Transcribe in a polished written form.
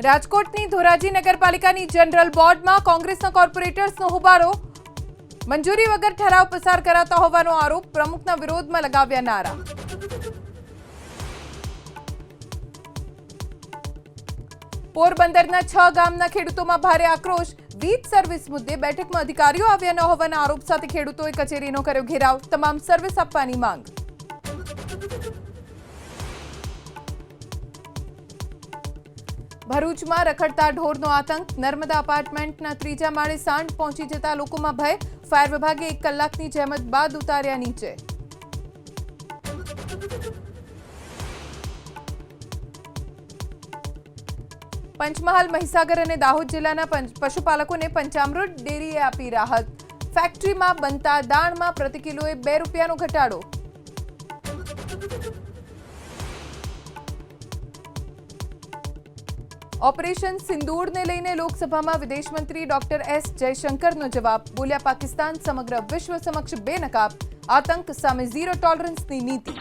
રાજકોટની ધોરાજી નગરપાલિકાની જનરલ બોર્ડમાં કોંગ્રેસના કોર્પોરેટર્સનો હોબાળો, મંજૂરી વગર ઠરાવ પસાર કરાતા હોવાનો આરોપ, પ્રમુખના વિરોધમાં લગાવ્યા નારા. પોરબંદરના 6 ગામના ખેડૂતોમાં ભારે આક્રોશ, વીજ સર્વિસ મુદ્દે બેઠકમાં અધિકારીઓ આવ્યા ન હોવાના આરોપ સાથે ખેડૂતોએ કચેરીનો કર્યો ઘેરાવ, તમામ સર્વિસ આપવાની માંગ. ભરૂચમાં રખડતા ઢોરનો આતંક, નર્મદા એપાર્ટમેન્ટના 3જા માળે સાંઢ પહોંચી જતા લોકોમાં ભય, ફાયર વિભાગે 1 કલાકની જહેમત બાદ ઉતાર્યા નીચે. પંચમહાલ, મહીસાગર અને દાહોદ જિલ્લાના પશુપાલકોને પંચામૃત ડેરીએ આપી રાહત, ફેક્ટરીમાં બનતા દાણમાં પ્રતિ કિલોએ 2 રૂપિયાનો ઘટાડો. ઓપરેશન સિંદૂરને લઈને લોકસભામાં વિદેશ મંત્રી ડોક્ટર એસ જયશંકરનો જવાબ, બોલ્યા પાકિસ્તાન સમગ્ર વિશ્વ સમક્ષ બેનકાબ, આતંક સામે ઝીરો ટોલરન્સની નીતિ.